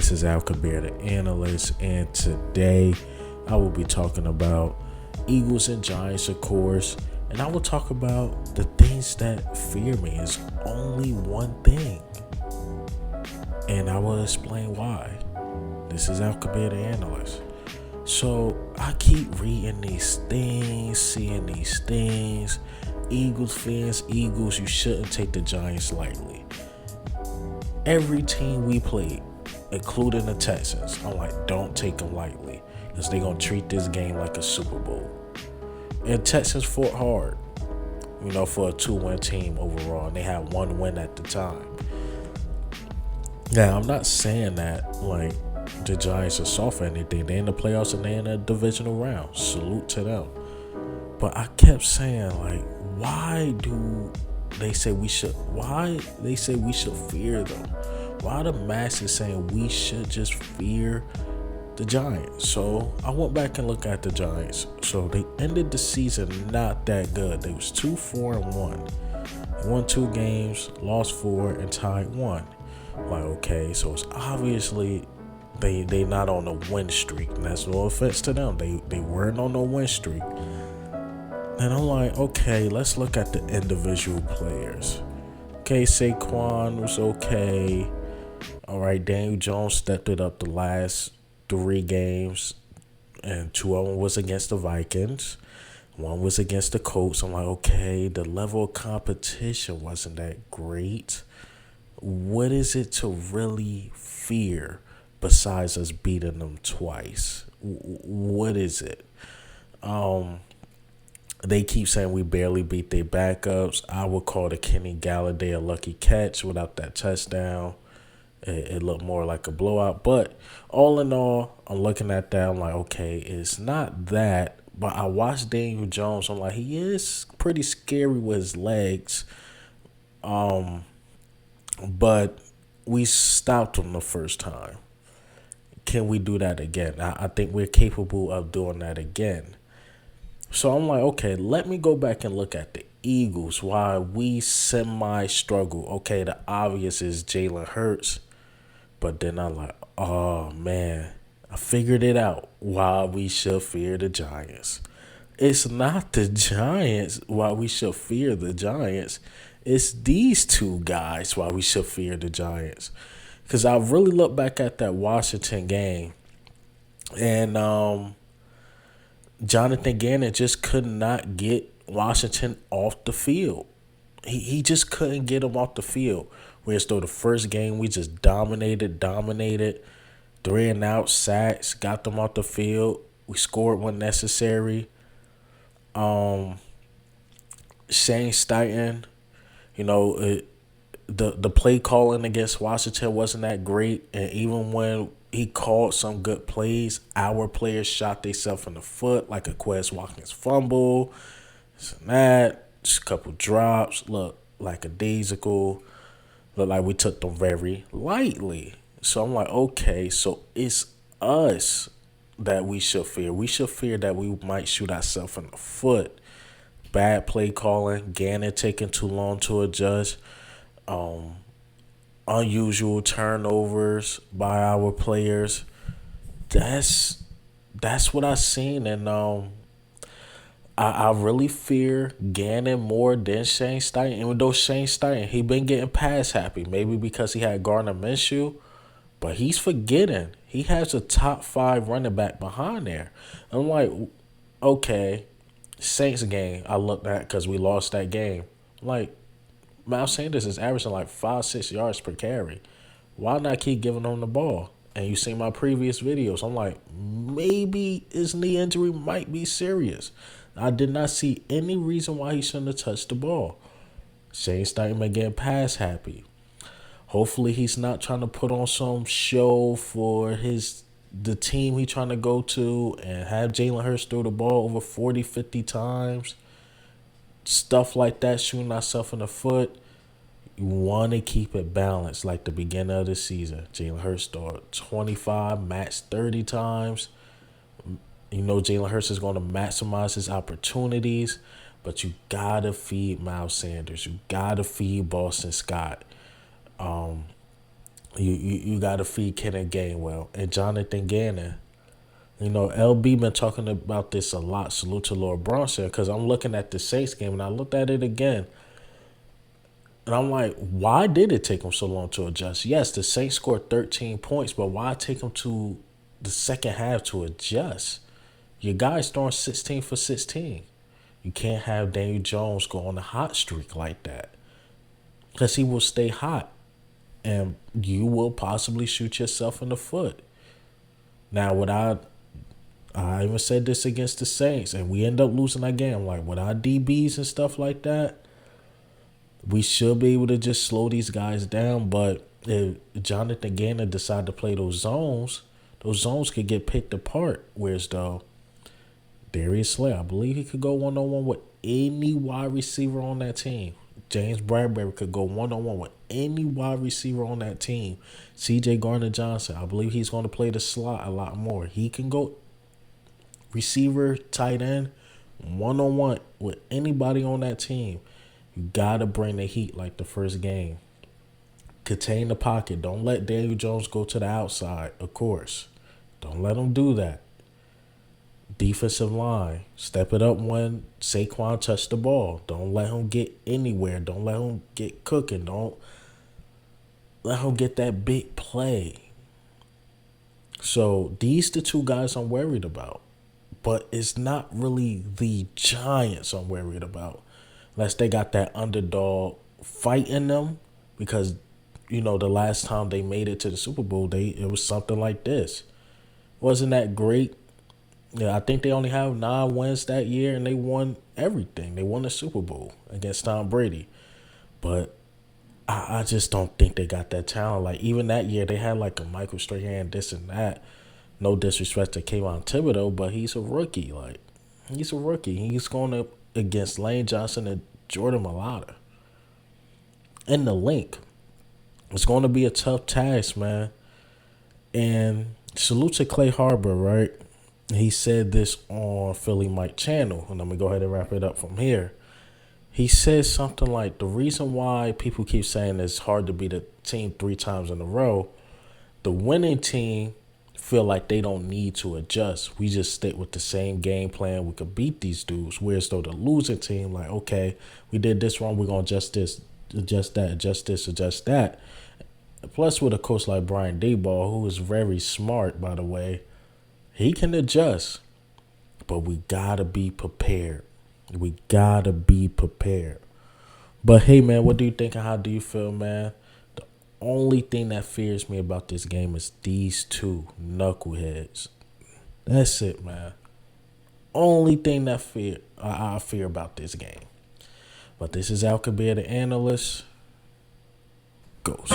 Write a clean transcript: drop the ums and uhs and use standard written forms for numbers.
This is Al Kabir, the analyst, and today I will be talking about Eagles and Giants, of course, and I will talk about the things that fear me. Is only one thing, and I will explain why. This is Al Kabir, the analyst. So I keep reading these things, seeing these things. Eagles fans, Eagles, you shouldn't take the Giants lightly. Every team we played, including the Texans, I'm like, don't take them lightly because they're going to treat this game like a Super Bowl. And Texans fought hard, for a 2-win team overall, and they had 1 win at the time. Now, I'm not saying that, the Giants are soft or anything. They're in the playoffs and they're in a divisional round. Salute to them. But I kept saying, why they say we should fear them? Why the masses saying we should just fear the Giants? So I went back and looked at the Giants. So they ended the season not that good. They was 2-4-1. They won 2 games, lost 4, and tied 1. Okay, so it's obviously they not on a win streak. And that's no offense to them. They weren't on no win streak. And I'm like, okay, let's look at the individual players. Okay, Saquon was okay. All right, Daniel Jones stepped it up the last 3 games, and 2 of them was against the Vikings. 1 was against the Colts. I'm like, okay, the level of competition wasn't that great. What is it to really fear besides us beating them twice? What is it? They keep saying we barely beat their backups. I would call the Kenny Galladay a lucky catch without that touchdown. It looked more like a blowout. But all in all, I'm looking at that. I'm like, okay, it's not that. But I watched Daniel Jones. I'm like, he is pretty scary with his legs. But we stopped him the first time. Can we do that again? I think we're capable of doing that again. So I'm like, okay, let me go back and look at the Eagles. Why we semi-struggle. Okay, the obvious is Jalen Hurts. But then I'm like, oh, man, I figured it out. Why we should fear the Giants. It's not the Giants why we should fear the Giants. It's these 2 guys why we should fear the Giants. Because I really look back at that Washington game. And Jonathan Gannon just could not get Washington off the field. He just couldn't get them off the field. Whereas though the first game we just dominated, 3 and out sacks, got them off the field. We scored when necessary. Shane Steichen, the play calling against Washington wasn't that great, and even when he called some good plays, our players shot themselves in the foot, like a Quez Watkins fumble, this and that, just a couple drops, look like a daisical, look like we took them very lightly. So I'm like, okay, so it's us that we should fear. We should fear that we might shoot ourselves in the foot. Bad play calling, Gannon taking too long to adjust, unusual turnovers by our players. That's what I seen, and I really fear Gannon more than Shane Steichen. Even though Shane Steichen, he been getting pass happy, maybe because he had Gardner Minshew, but he's forgetting he has a top 5 running back behind there. I'm like, okay, Saints game I looked at because we lost that game. Like, Miles Sanders is averaging 5-6 yards per carry. Why not keep giving him the ball? And you see my previous videos. I'm like, maybe his knee injury might be serious. I did not see any reason why he shouldn't have touched the ball. Shane Steichen getting pass happy. Hopefully he's not trying to put on some show for the team he's trying to go to and have Jalen Hurts throw the ball over 40, 50 times. Stuff like that, shooting ourselves in the foot. You want to keep it balanced like the beginning of the season. Jalen Hurts threw 25, max 30 times. Jalen Hurts is going to maximize his opportunities, but you got to feed Miles Sanders. You got to feed Boston Scott. You got to feed Kenneth Gainwell and Jonathan Gannon. You know, LB been talking about this a lot. Salute to Lord Bronson, because I'm looking at the Saints game and I looked at it again. And I'm like, why did it take them so long to adjust? Yes, the Saints scored 13 points, but why take them to the second half to adjust? Your guy's throwing 16 for 16. You can't have Daniel Jones go on a hot streak like that, because he will stay hot and you will possibly shoot yourself in the foot. Now, I even said this against the Saints, and we end up losing that game. Like, with our DBs and stuff like that, we should be able to just slow these guys down. But if Jonathan Gannon decide to play those zones could get picked apart. Whereas though Darius Slay, I believe he could go 1-on-1 with any wide receiver on that team. James Bradbury could go 1-on-1 with any wide receiver on that team. C.J. Gardner-Johnson, I believe he's going to play the slot a lot more. He can go receiver, tight end, 1-on-1 with anybody on that team. You got to bring the heat like the first game. Contain the pocket. Don't let Daniel Jones go to the outside, of course. Don't let him do that. Defensive line, step it up when Saquon touch the ball. Don't let him get anywhere. Don't let him get cooking. Don't let him get that big play. So these the two guys I'm worried about. But it's not really the Giants I'm worried about. Unless they got that underdog fight in them. Because, you know, the last time they made it to the Super Bowl, it was something like this. Wasn't that great? Yeah, I think they only have 9 wins that year, and they won everything. They won the Super Bowl against Tom Brady. But I just don't think they got that talent. Like, even that year, they had like a Michael Strahan, this and that. No disrespect to Kayvon Thibodeau, but he's a rookie. Like, he's a rookie. He's going up against Lane Johnson and Jordan Mailata. In the link, it's going to be a tough task, man. And salute to Clay Harbor, right? He said this on Philly Mike channel, and I'm going to go ahead and wrap it up from here. He says something like, the reason why people keep saying it's hard to beat a team 3 times in a row, the winning team feel like they don't need to adjust. We just stick with the same game plan. We could beat these dudes. Whereas though the losing team, like, okay, we did this wrong. We're going to adjust this, adjust that, adjust this, adjust that. Plus with a coach like Brian Daboll, who is very smart, by the way, he can adjust. But we got to be prepared. We got to be prepared. But hey, man, what do you think and how do you feel, man? The only thing that fears me about this game is these two knuckleheads. That's it, man. Only thing that I fear about this game. But this is Al Kabir, the analyst. Ghost.